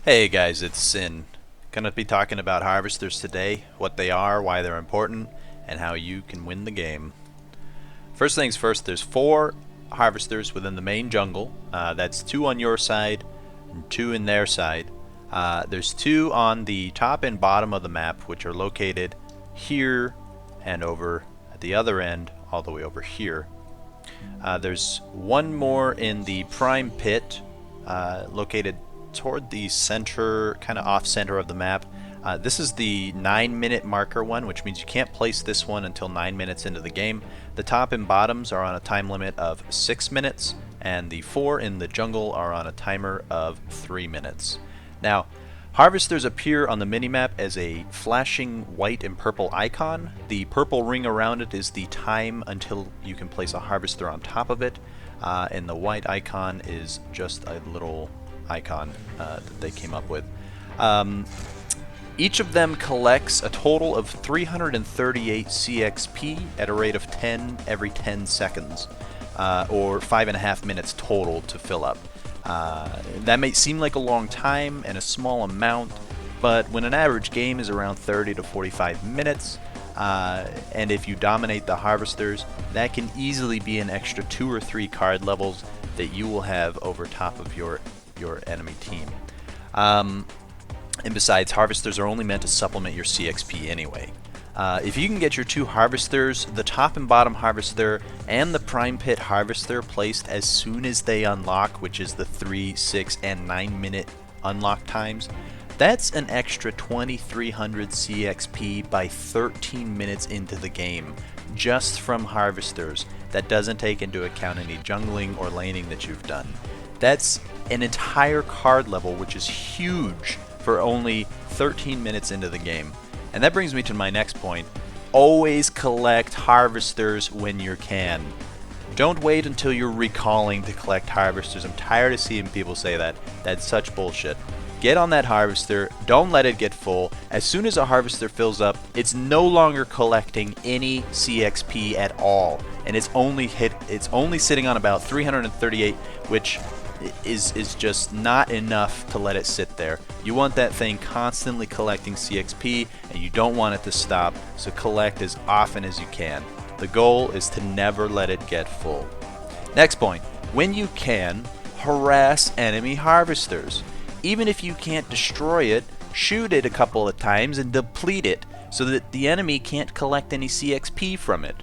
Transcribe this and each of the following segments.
Hey guys, it's Sin. Gonna be talking about harvesters today, what they are, why they're important, and how you can win the game. First things first, there's 4 harvesters within the main jungle. That's 2 on your side and 2 in their side. There's 2 on the top and bottom of the map, which are located here and over at the other end, all the way over here. There's 1 more in the prime pit, located toward the center, kind of off center of the map. This is the 9-minute marker one, which means you can't place this one until 9 minutes into the game. The top and bottoms are on a time limit of 6 minutes, and the 4 in the jungle are on a timer of 3 minutes. Now, harvesters appear on the minimap as a flashing white and purple icon. The purple ring around it is the time until you can place a harvester on top of it, and the white icon is just a little icon that they came up with. Each of them collects a total of 338 CXP at a rate of 10 every 10 seconds, or 5.5 minutes total to fill up. That may seem like a long time and a small amount, but when an average game is around 30 to 45 minutes, and if you dominate the harvesters, that can easily be an extra 2 or 3 card levels that you will have over top of your enemy team. And besides, harvesters are only meant to supplement your CXP anyway. If you can get your 2 harvesters, the top and bottom harvester and the prime pit harvester placed as soon as they unlock, which is the 3, 6, and 9 minute unlock times, that's an extra 2300 CXP by 13 minutes into the game, just from harvesters. That doesn't take into account any jungling or laning that you've done. That's an entire card level, which is huge for only 13 minutes into the game. And that brings me to my next point. Always collect harvesters when you can. Don't wait until you're recalling to collect harvesters. I'm tired of seeing people say that. That's such bullshit. Get on that harvester, don't let it get full. As soon as a harvester fills up, it's no longer collecting any CXP at all. And it's only sitting on about 338, which is just not enough to let it sit there. You want that thing constantly collecting CXP, and you don't want it to stop, so collect as often as you can. The goal is to never let it get full. Next point, when you can, harass enemy harvesters. Even if you can't destroy it, shoot it a couple of times and deplete it so that the enemy can't collect any CXP from it.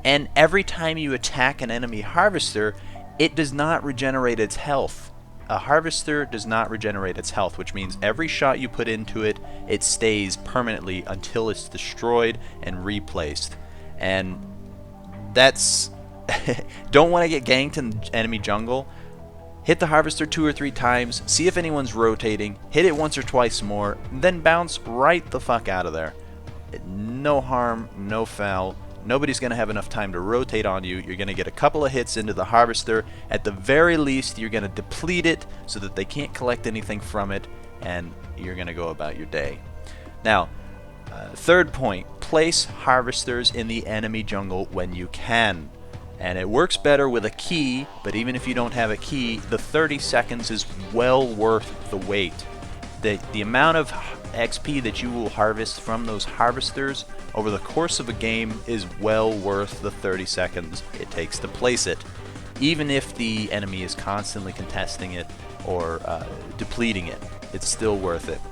And every time you attack an enemy harvester, it does not regenerate its health. A harvester does not regenerate its health, which means every shot you put into it, it stays permanently until it's destroyed and replaced. And that's... don't want to get ganked in enemy jungle. Hit the harvester 2 or 3 times, see if anyone's rotating, hit it once or twice more, then bounce right the fuck out of there. No harm, no foul. Nobody's going to have enough time to rotate on you. You're going to get a couple of hits into the harvester. At the very least, you're going to deplete it so that they can't collect anything from it, and you're going to go about your day. Now, third point, place harvesters in the enemy jungle when you can. And it works better with a key, but even if you don't have a key, the 30 seconds is well worth the wait. The amount of XP that you will harvest from those harvesters over the course of a game is well worth the 30 seconds it takes to place it, even if the enemy is constantly contesting it or depleting it. It's still worth it.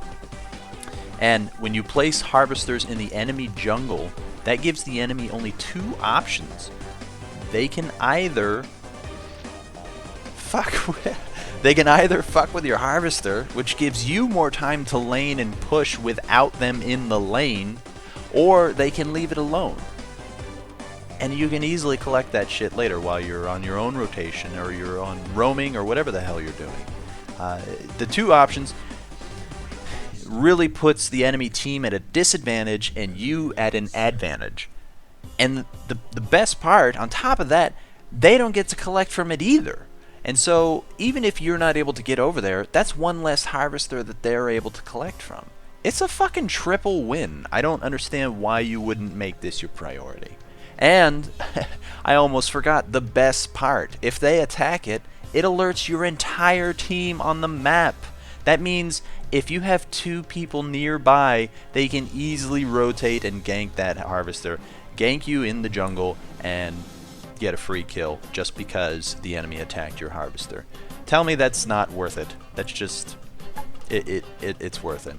And when you place harvesters in the enemy jungle, that gives the enemy only 2 options. They can either fuck with your harvester, which gives you more time to lane and push without them in the lane, or they can leave it alone. And you can easily collect that shit later while you're on your own rotation or you're on roaming or whatever the hell you're doing. The 2 options really puts the enemy team at a disadvantage and you at an advantage. And the best part, on top of that, they don't get to collect from it either. And so, even if you're not able to get over there, that's 1 less harvester that they're able to collect from. It's a fucking triple win. I don't understand why you wouldn't make this your priority. And, I almost forgot the best part. If they attack it, it alerts your entire team on the map. That means if you have 2 people nearby, they can easily rotate and gank that harvester, gank you in the jungle, and get a free kill just because the enemy attacked your harvester. Tell me that's not worth it. That's just... it's worth it.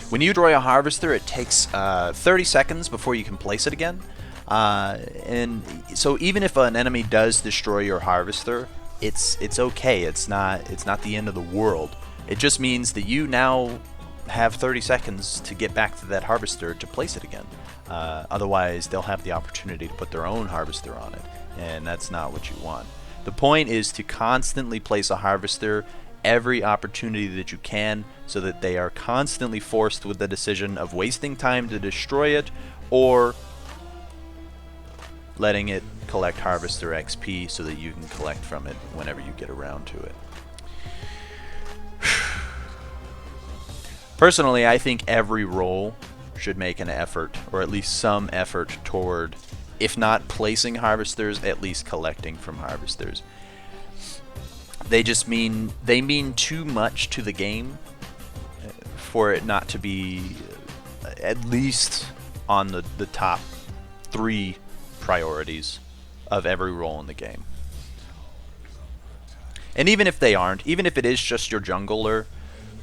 When you draw a harvester, it takes 30 seconds before you can place it again. And so even if an enemy does destroy your harvester, it's okay. It's not the end of the world. It just means that you now have 30 seconds to get back to that harvester to place it again. Otherwise, they'll have the opportunity to put their own harvester on it, and that's not what you want. The point is to constantly place a harvester every opportunity that you can, so that they are constantly forced with the decision of wasting time to destroy it or letting it collect harvester XP so that you can collect from it whenever you get around to it. Personally, I think every role should make an effort, or at least some effort, toward, if not placing harvesters, at least collecting from harvesters. They mean too much to the game for it not to be at least on the top 3 priorities of every role in the game. And even if they aren't, even if it is just your jungler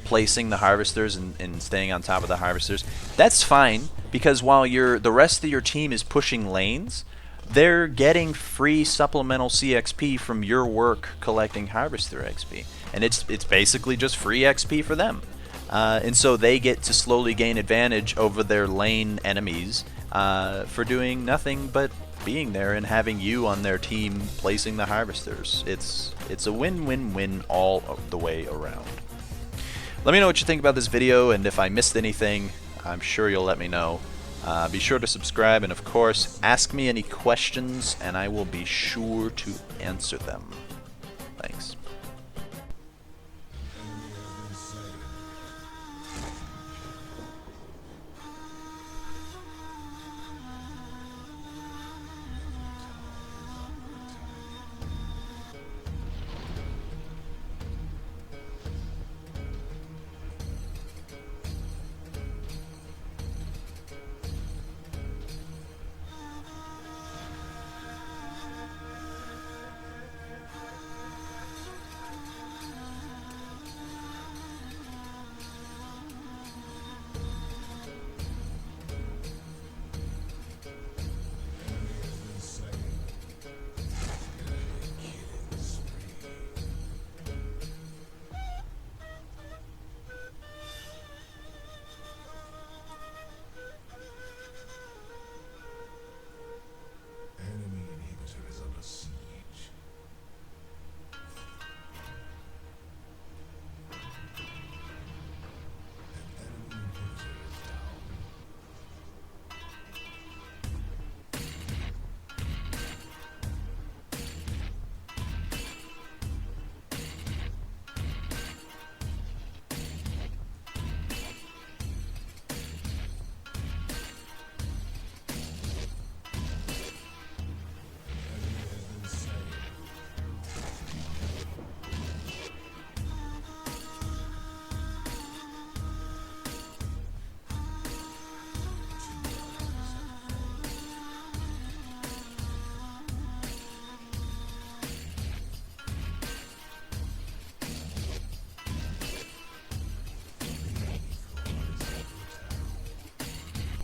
placing the harvesters and staying on top of the harvesters, that's fine, because while the rest of your team is pushing lanes, they're getting free supplemental CXP from your work collecting harvester XP. And it's basically just free XP for them. And so they get to slowly gain advantage over their lane enemies for doing nothing but being there and having you on their team placing the harvesters. It's a win-win-win all the way around. Let me know what you think about this video, and if I missed anything, I'm sure you'll let me know. Be sure to subscribe, and of course, ask me any questions, and I will be sure to answer them.